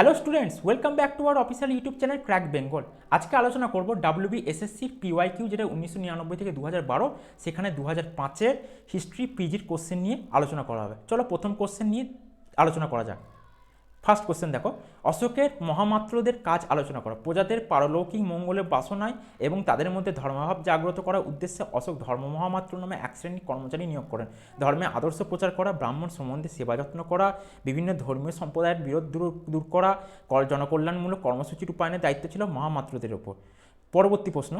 Hello students, welcome back to our official YouTube channel crack Bengal. আজকে আলোচনা করব WBSSCর PYQ, যেটা 1999 থেকে 2012, সেখানে 2005-এর হিস্ট্রি পিজির কোশ্চেন নিয়ে আলোচনা করা হবে। চলো প্রথম কোশ্চেন নিয়ে আলোচনা করা যাক। ফার্স্ট কোশ্চেন দেখো, অশোকের মহামাত্রদের কাজ আলোচনা করো। প্রজাদের পারলৌকিক মঙ্গলের বাসনায় এবং তাদের মধ্যে ধর্মভাব জাগ্রত করার উদ্দেশ্যে অশোক ধর্ম মহামাত্র নামে এক শ্রেণীর কর্মচারী নিয়োগ করেন। ধর্মে আদর্শ প্রচার করা, ব্রাহ্মণ সম্বন্ধে সেবা যত্ন করা, বিভিন্ন ধর্মীয় সম্প্রদায়ের বিরোধ দূর করা, জনকল্যাণমূলক কর্মসূচি রূপায়ণের দায়িত্ব ছিল মহামাত্রদের ওপর। পরবর্তী প্রশ্ন,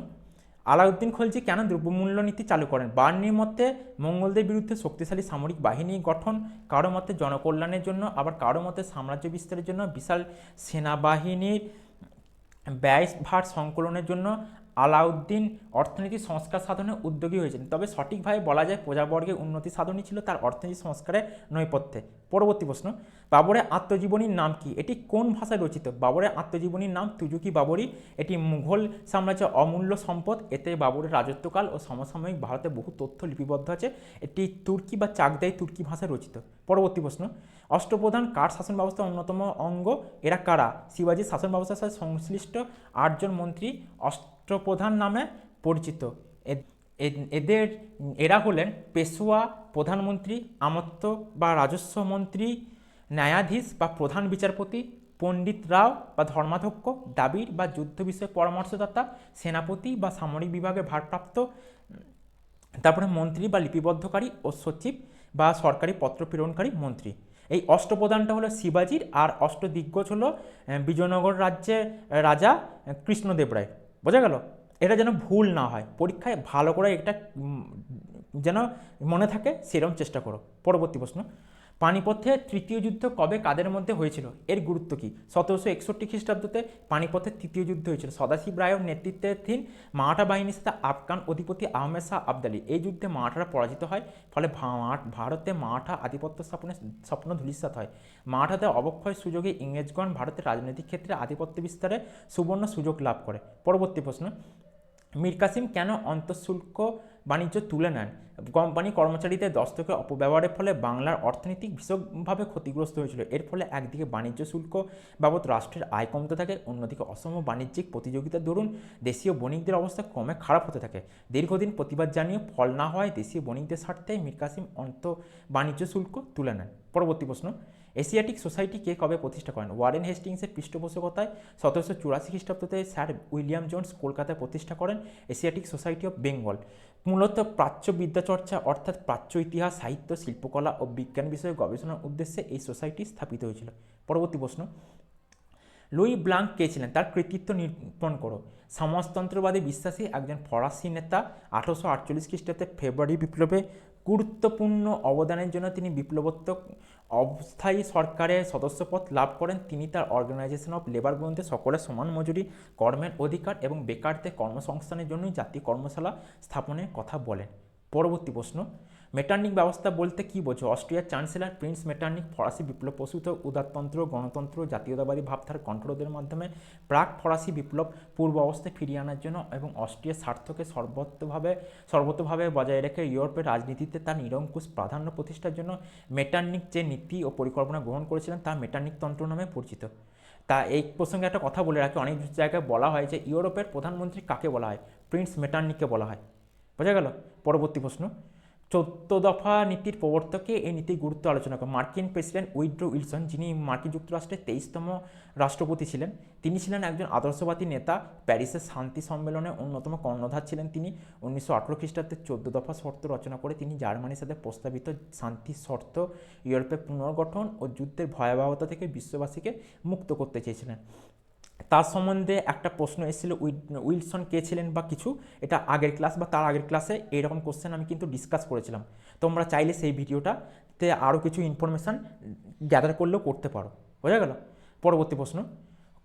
আলাউদ্দিন খলজি কেন দ্রব্যমূল্য নীতি চালু করেন? বার্নির মতে মঙ্গলদের বিরুদ্ধে শক্তিশালী সামরিক বাহিনী গঠন, কারো মতে জনকল্যাণের জন্য, আবার কারো মতে সাম্রাজ্য বিস্তারের জন্য, বিশাল সেনাবাহিনীর ব্যয়ভার সংকলনের জন্য আলাউদ্দিন অর্থনীতি সংস্কার সাধনে উদ্যোগী হয়েছেন। তবে সঠিকভাবে বলা যায় প্রজাবর্গের উন্নতি সাধনই ছিল তার অর্থনীতি সংস্কারের নৈপথ্যে। পরবর্তী প্রশ্ন, বাবরের আত্মজীবনীর নাম কি? এটি কোন ভাষায় রচিত? বাবরের আত্মজীবনীর নাম তুজুকি বাবরি। এটি মুঘল সাম্রাজ্যের অমূল্য সম্পদ। এতে বাবরের রাজত্বকাল ও সমসাময়িক ভারতে বহু তথ্য লিপিবদ্ধ আছে। এটি তুর্কি বা চাগদাই তুর্কি ভাষায় রচিত। পরবর্তী প্রশ্ন, অষ্টপ্রধান কার শাসন ব্যবস্থার অন্যতম অঙ্গ? এরা কারা? শিবাজির শাসন ব্যবস্থার সাথে সংশ্লিষ্ট 8জন মন্ত্রী অষ্টপ্রধান নামে পরিচিত। এরা হলেন পেশোয়া, প্রধানমন্ত্রী, আমত্ত বা রাজস্ব মন্ত্রী, ন্যায়াধীশ বা প্রধান বিচারপতি, পণ্ডিত রাও বা ধর্মাধ্যক্ষ, দাবির বা যুদ্ধ বিষয়ে পরামর্শদাতা, সেনাপতি বা সামরিক বিভাগের ভারপ্রাপ্ত, তারপরে মন্ত্রী বা লিপিবদ্ধকারী ও সচিব বা সরকারি পত্র প্রেরণকারী মন্ত্রী। এই অষ্টপ্রধানটা হলো শিবাজির, আর অষ্টদিগ্গজ হলো বিজয়নগর রাজ্যের রাজা কৃষ্ণদেব রায়। বোঝা গেল? এটা যেন ভুল না হয়, পরীক্ষায় ভালো করে এটা যেন মনে থাকে সেরকম চেষ্টা করো। পরবর্তী প্রশ্ন, পানিপথের তৃতীয় যুদ্ধ কবে কাদের মধ্যে হয়েছিল? এর গুরুত্ব কী? 1761 খ্রিস্টাব্দতে পানিপথের তৃতীয় যুদ্ধ হয়েছিল। সদাশিব রায়ের নেতৃত্বাধীন মারাঠা বাহিনীর সাথে আফগান অধিপতি আহমেদ শাহ আবদালি। এই যুদ্ধে মারাঠারা পরাজিত হয়, ফলে ভারতে মারাঠা আধিপত্য স্থাপনের স্বপ্ন ধূলিসাৎ হয়। মারাঠাদের অবক্ষয়ের সুযোগে ইংরেজগণ ভারতের রাজনৈতিক ক্ষেত্রে আধিপত্য বিস্তারে সুবর্ণ সুযোগ লাভ করে। পরবর্তী প্রশ্ন, মীর কাসিম কেন অন্তঃশুল্ক বাণিজ্য তুলে নেন? কোম্পানি কর্মচারীদের দস্তকের অপব্যবহারের ফলে বাংলার অর্থনীতি ভীষণভাবে ক্ষতিগ্রস্ত হয়েছিল। এর ফলে একদিকে বাণিজ্য শুল্ক বাবদ রাষ্ট্রের আয় কমতে থাকে, অন্যদিকে অসম বাণিজ্যিক প্রতিযোগিতার দরুন দেশীয় বণিকদের অবস্থা ক্রমে খারাপ হতে থাকে। দীর্ঘদিন প্রতিবাদ জানিয়ে ফল না হওয়ায় দেশীয় বণিকদের স্বার্থে মীর কাসিম বাণিজ্য শুল্ক তুলে নেন। পরবর্তী প্রশ্ন, এশিয়াটিক সোসাইটি কে কবে প্রতিষ্ঠা করেন? ওয়ারেন হেস্টিংসের পৃষ্ঠপোষকতায় 1784 খ্রিস্টাব্দতে স্যার উইলিয়াম জোন্স কলকাতায় প্রতিষ্ঠা করেন এশিয়াটিক সোসাইটি অফ বেঙ্গল। মূলত প্রাচ্য বিদ্যাচর্চা অর্থাৎ প্রাচ্য ইতিহাস, সাহিত্য, শিল্পকলা ও বিজ্ঞান বিষয়ে গবেষণার উদ্দেশ্যে এই সোসাইটি স্থাপিত হয়েছিল। পরবর্তী প্রশ্ন, লুই ব্লাঙ্ক কে ছিলেন? তার কৃতিত্ব নিরূপণ করো। সমাজতন্ত্রবাদী বিশ্বাসী একজন ফরাসি নেতা। 1848 খ্রিস্টাব্দে ফেব্রুয়ারি বিপ্লবে গুরুত্বপূর্ণ অবদানের জন্য তিনি বিপ্লবোত্তর অস্থায়ী সরকারের সদস্যপদ লাভ করেন। তিনি তার অর্গানাইজেশন অফ লেবার গ্রন্থে সকলের সমান মজুরি, কর্মের অধিকার এবং বেকারদের কর্মসংস্থানের জন্যই জাতীয় কর্মশালা স্থাপনের কথা বলেন। পরবর্তী প্রশ্ন, মেটার্নিক ব্যবস্থা বলতে কী বোঝো? অস্ট্রিয়ার চ্যান্সেলর প্রিন্স মেটার্নিক ফরাসি বিপ্লব প্রসূত উদারতন্ত্র, গণতন্ত্র, জাতীয়তাবাদী ভাবধার কণ্ঠরোধের মাধ্যমে প্রাক ফরাসি বিপ্লব পূর্ব অবস্থায় ফিরিয়ে আনার জন্য এবং অস্ট্রিয়ার স্বার্থকে সর্বতোভাবে বজায় রেখে ইউরোপের রাজনীতিতে তার নিরঙ্কুশ প্রাধান্য প্রতিষ্ঠার জন্য মেটার্নিক যে নীতি ও পরিকল্পনা গ্রহণ করেছিলেন তা মেটার্নিক তন্ত্র নামে পরিচিত। তা এই প্রসঙ্গে একটা কথা বলে রাখি, অনেক জায়গায় বলা হয় যে ইউরোপের প্রধানমন্ত্রী কাকে বলা হয়? প্রিন্স মেটার্নিককে বলা হয়। বোঝা গেল? পরবর্তী প্রশ্ন, 14 দফা নীতির প্রবর্তকে এই নীতির গুরুত্ব আলোচনা করেন। মার্কিন প্রেসিডেন্ট উইড্রো উইলসন, যিনি মার্কিন যুক্তরাষ্ট্রের 23তম রাষ্ট্রপতি ছিলেন, তিনি ছিলেন একজন আদর্শবাদী নেতা। প্যারিসের শান্তি সম্মেলনে অন্যতম কর্ণধার ছিলেন তিনি। 1918 খ্রিস্টাব্দে 14 দফা শর্ত রচনা করে তিনি জার্মানির সাথে প্রস্তাবিত শান্তির শর্ত, ইউরোপের পুনর্গঠন ও যুদ্ধের ভয়াবহতা থেকে বিশ্ববাসীকে মুক্ত করতে চেয়েছিলেন। তার সম্বন্ধে একটা প্রশ্ন এসেছিল, উইলসন কে ছিলেন বা কিছু, এটা আগের ক্লাস বা তার আগের ক্লাসে এইরকম কোশ্চেন আমি কিন্তু ডিসকাস করেছিলাম। তোমরা চাইলে সেই ভিডিওটাতে আরও কিছু ইনফরমেশান গ্যাদার করলেও করতে পারো। বোঝা গেল? পরবর্তী প্রশ্ন,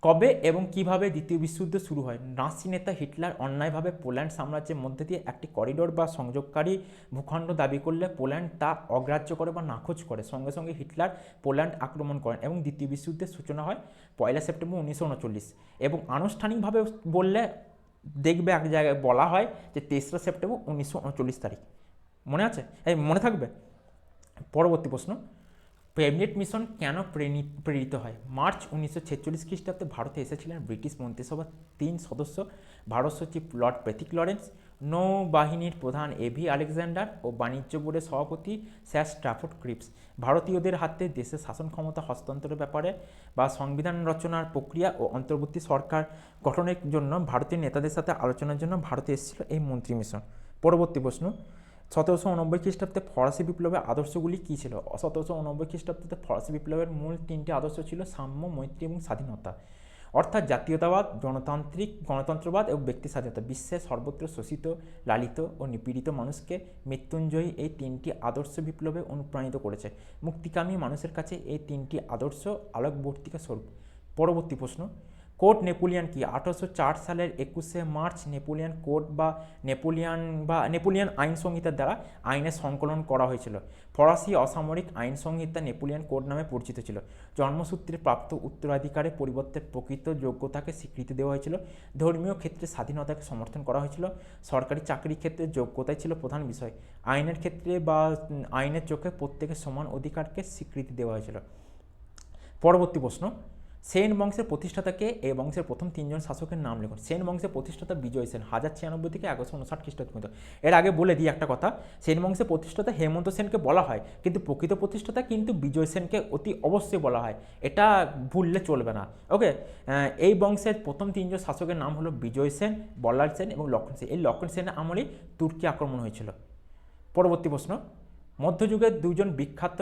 কবে এবং কিভাবে দ্বিতীয় বিশ্বযুদ্ধ শুরু হয়? নাৎসি নেতা হিটলার অন্যায়ভাবে পোল্যান্ড সাম্রাজ্যের মধ্যে দিয়ে একটি করিডোর বা সংযোগকারী ভূখণ্ড দাবি করলে পোল্যান্ড তা অগ্রাহ্য করে বা নাকচ করে। সঙ্গে সঙ্গে হিটলার পোল্যান্ড আক্রমণ করেন এবং দ্বিতীয় বিশ্বযুদ্ধের সূচনা হয় 1 সেপ্টেম্বর 1939। এবং আনুষ্ঠানিকভাবে বললে দেখবে এক জায়গায় বলা হয় যে 3 সেপ্টেম্বর 1939 তারিখ। মনে আছে? মনে থাকবে। পরবর্তী প্রশ্ন, ক্যাবিনেট মিশন কেন প্রেরিত হয়? মার্চ 1946 খ্রিস্টাব্দে ভারতে এসেছিলেন ব্রিটিশ মন্ত্রিসভার 3 সদস্য, ভারত সচিব লর্ড প্যাথিক লরেন্স, নৌবাহিনীর প্রধান এভি আলেকজান্ডার ও বাণিজ্য বোর্ডের সভাপতি স্যার স্ট্র্যাফোর্ড ক্রিপস। ভারতীয়দের হাতে দেশের শাসন ক্ষমতা হস্তান্তরের ব্যাপারে বা সংবিধান রচনার প্রক্রিয়া ও অন্তর্বর্তী সরকার গঠনের জন্য ভারতীয় নেতাদের সাথে আলোচনার জন্য ভারতে এসেছিল এই মন্ত্রী মিশন। পরবর্তী প্রশ্ন, 1789 খ্রিস্টাব্দে ফরাসি বিপ্লবের আদর্শগুলি কী ছিল? 1789 খ্রিস্টাব্দে ফরাসি বিপ্লবের মূল 3টি আদর্শ ছিল সাম্য, মৈত্রী এবং স্বাধীনতা। অর্থাৎ জাতীয়তাবাদ, গণতন্ত্রবাদ এবং ব্যক্তি স্বাধীনতা। বিশ্বের সর্বত্র শোষিত, লালিত ও নিপীড়িত মানুষকে মৃত্যুঞ্জয়ী এই 3টি আদর্শ বিপ্লবে অনুপ্রাণিত করেছে। মুক্তিকামী মানুষের কাছে এই 3টি আদর্শ আলোকবর্তিকা স্বরূপ। পরবর্তী প্রশ্ন, কোড নেপোলিয়ান কি? 1804 সালের 21শে মার্চ নেপোলিয়ান কোড বা নেপোলিয়ান আইন সংহিতার দ্বারা আইনের সংকলন করা হয়েছিল। ফরাসি অসামরিক আইন সংহিতা নেপোলিয়ান কোড নামে পরিচিত ছিল। জন্মসূত্রে প্রাপ্ত উত্তরাধিকারের পরিবর্তে প্রকৃত যোগ্যতাকে স্বীকৃতি দেওয়া হয়েছিল। ধর্মীয় ক্ষেত্রে স্বাধীনতাকে সমর্থন করা হয়েছিল। সরকারি চাকরির ক্ষেত্রে যোগ্যতাই ছিল প্রধান বিষয়। আইনের ক্ষেত্রে বা আইনের চোখে প্রত্যেকের সমান অধিকারকে স্বীকৃতি দেওয়া হয়েছিল। পরবর্তী প্রশ্ন, সেন বংশের প্রতিষ্ঠাতাকে এই বংশের প্রথম 3জন শাসকের নাম লিখুন। সেন বংশের প্রতিষ্ঠাতা বিজয় সেন, 1096 থেকে 1159 খ্রিস্টাব্দ পর্যন্ত। এর আগে বলে দিই একটা কথা, সেন বংশের প্রতিষ্ঠাতা হেমন্ত সেনকে বলা হয়, কিন্তু প্রকৃত প্রতিষ্ঠাতা কিন্তু বিজয় সেনকে অতি অবশ্যই বলা হয়, এটা ভুললে চলবে না। ওকে, এই বংশের প্রথম 3জন শাসকের নাম হলো বিজয় সেন, বল্লাল সেন এবং লক্ষণ সেন। এই লক্ষণ সেনের আমলেই তুর্কি আক্রমণ হয়েছিল। পরবর্তী প্রশ্ন, মধ্যযুগের 2জন বিখ্যাত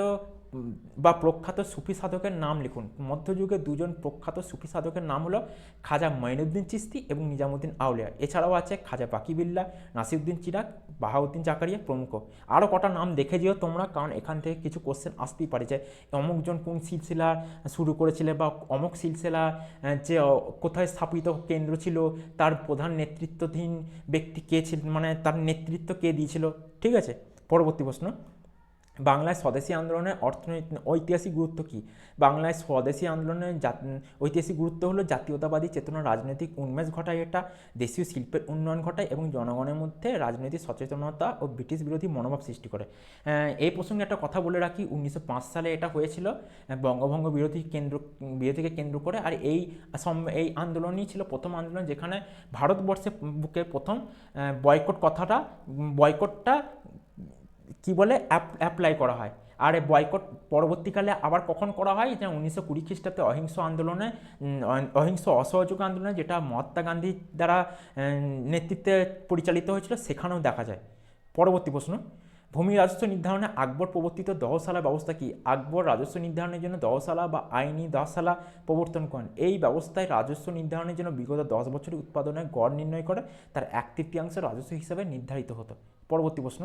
বা প্রখ্যাত সুফি সাধকের নাম লিখুন। মধ্যযুগে 2জন প্রখ্যাত সুফি সাধকের নাম হলো খাজা মঈনুদ্দিন চিশতি এবং নিজামুদ্দিন আউলিয়া। এছাড়াও আছে খাজা বাকিবিল্লা, নাসিরুদ্দিন চিরাগ, বাহাউদ্দিন জাকারিয়া প্রমুখ। আরও কটা নাম দেখে যেও তোমরা, কারণ এখান থেকে কিছু কোশ্চেন আসতেই পারে যে অমুকজন কোন সিলসিলা শুরু করেছিল বা অমুক সিলসিলা যে কোথায় স্থাপিত কেন্দ্র ছিল, তার প্রধান নেতৃত্বাধীন ব্যক্তি কে ছিল, মানে তার নেতৃত্ব কে দিয়েছিল। ঠিক আছে, পরবর্তী প্রশ্ন, বাংলায় স্বদেশী আন্দোলনের ঐতিহাসিক গুরুত্ব কী? বাংলায় স্বদেশী আন্দোলনের ঐতিহাসিক গুরুত্ব হলো জাতীয়তাবাদী চেতনা রাজনৈতিক উন্মেষ ঘটায়, এটা দেশীয় শিল্পের উন্নয়ন ঘটায় এবং জনগণের মধ্যে রাজনৈতিক সচেতনতা ও ব্রিটিশ বিরোধী মনোভাব সৃষ্টি করে। এই প্রসঙ্গে একটা কথা বলে রাখি, 1905 সালে এটা হয়েছিল বঙ্গভঙ্গ বিরোধীকে কেন্দ্র করে। আর এই আন্দোলনই ছিল প্রথম আন্দোলন যেখানে ভারতবর্ষে বুকে প্রথম বয়কটটা কি বলে অ্যাপ্লাই করা হয়। আর এই বয়কট পরবর্তীকালে আবার কখন করা হয়, যেটা 1920 খ্রিস্টাব্দে অহিংস অসহযোগ আন্দোলনে, যেটা মহাত্মা গান্ধীর দ্বারা নেতৃত্বে পরিচালিত হয়েছিল, সেখানেও দেখা যায়। পরবর্তী প্রশ্ন, ভূমি রাজস্ব নির্ধারণে আকবর প্রবর্তিত দহশালা ব্যবস্থা কি? আকবর রাজস্ব নির্ধারণের জন্য দহশালা বা আইনি দহশালা প্রবর্তন করেন। এই ব্যবস্থায় রাজস্ব নির্ধারণের জন্য বিগত 10 বছরের উৎপাদনের গড় নির্ণয় করে তার 1/3 রাজস্ব হিসাবে নির্ধারিত হতো। পরবর্তী প্রশ্ন,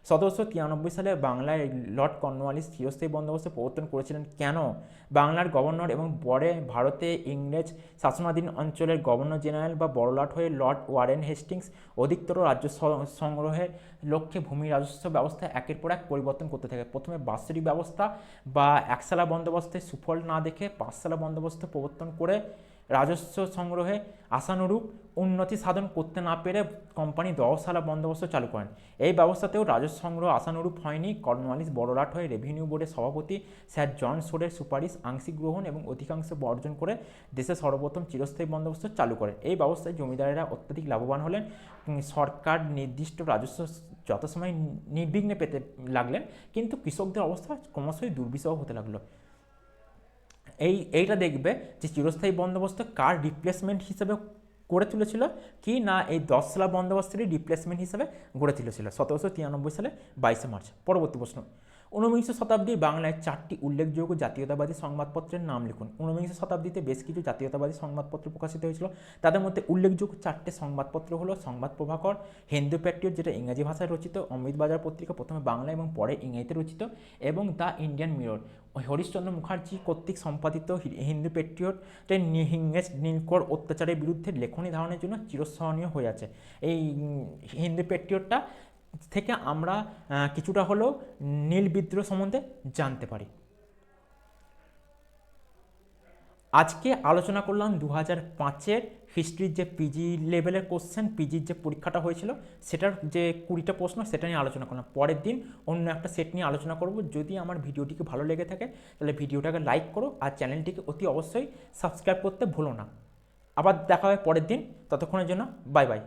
1793 সালে বাংলায় লর্ড কর্নওয়ালিস চিরস্থায়ী বন্দোবস্ত প্রবর্তন করেছিলেন কেন? বাংলার গভর্নর এবং পরে ভারতে ইংরেজ শাসনাধীন অঞ্চলের গভর্নর জেনারেল বা বড়লাট হয়ে লর্ড ওয়ারেন হেস্টিংস অধিকতর রাজ্য সংগ্রহের লক্ষ্যে ভূমি রাজস্ব ব্যবস্থা একের পর এক পরিবর্তন করতে থাকে। প্রথমে বাৎসরিক ব্যবস্থা বা একসালা বন্দোবস্তের সুফল না দেখে 5 সালা বন্দোবস্ত প্রবর্তন করে রাজস্ব সংগ্রহে আশানুরূপ উন্নতি সাধন করতে না পেরে কোম্পানি 10 সালা বন্দোবস্ত চালু করেন। এই ব্যবস্থাতেও রাজস্ব সংগ্রহ আশানুরূপ হয়নি। কর্নওয়ালিস বড়লাট হয়ে রেভিনিউ বোর্ডের সভাপতি স্যার জন শোরের সুপারিশ আংশিক গ্রহণ এবং অধিকাংশ বর্জন করে দেশে সর্বপ্রথম চিরস্থায়ী বন্দোবস্ত চালু করেন। এই ব্যবস্থায় জমিদারেরা অত্যাধিক লাভবান হলেন। সরকার নির্দিষ্ট রাজস্ব যথাসময় নির্বিঘ্নে পেতে লাগলেন, কিন্তু কৃষকদের অবস্থা ক্রমশই দুর্বিষহ হতে লাগলো। এইটা দেখবে যে চিরস্থায়ী বন্দোবস্ত কার রিপ্লেসমেন্ট হিসেবে গড়ে তুলেছিল কি না, এই 10 সালা বন্দোবস্তেরই রিপ্লেসমেন্ট হিসেবে গড়ে তুলেছিল 1793 সালে 22শে মার্চ। পরবর্তী প্রশ্ন, 19বিংশ শতাব্দীর বাংলায় 4টি উল্লেখযোগ্য জাতীয়তাবাদী সংবাদপত্রের নাম লিখুন। 19বিংশ শতাব্দীতে বেশ কিছু জাতীয়তাবাদী সংবাদপত্র প্রকাশিত হয়েছিল। তাদের মধ্যে উল্লেখযোগ্য 4টে সংবাদপত্র হলো সংবাদ প্রভাকর, হিন্দু প্যাট্রিয়ট যেটা ইংরাজি ভাষায় রচিত, অমৃতবাজার পত্রিকা প্রথমে বাংলা এবং পরে ইংরেজিতে রচিত, এবং the Indian mirror. Harishchandra Mukherjee কর্তৃক সম্পাদিত হিন্দু প্যাট্রিয়টের ইংরেজ নীলকর অত্যাচারের বিরুদ্ধে লেখনী ধারণের জন্য চিরস্মরণীয় হয়ে আছে। এই হিন্দু প্যাট্রিয়টটা থেকে আমরা কিছুটা হলেও নীল বিদ্রোহ সম্বন্ধে জানতে পারি। আজকে আলোচনা করলাম 2005-এর হিস্ট্রির যে পিজি লেভেলের কোশ্চেন, পিজির যে পরীক্ষাটা হয়েছিল সেটার যে 20টা প্রশ্ন সেটা নিয়ে আলোচনা করলাম। পরের দিন অন্য একটা সেট নিয়ে আলোচনা করব। যদি আমার ভিডিওটিকে ভালো লেগে থাকে তাহলে ভিডিওটাকে লাইক করো আর চ্যানেলটিকে অতি অবশ্যই সাবস্ক্রাইব করতে ভুলো না। আবার দেখা হবে পরের দিন, ততক্ষণের জন্য বাই বাই।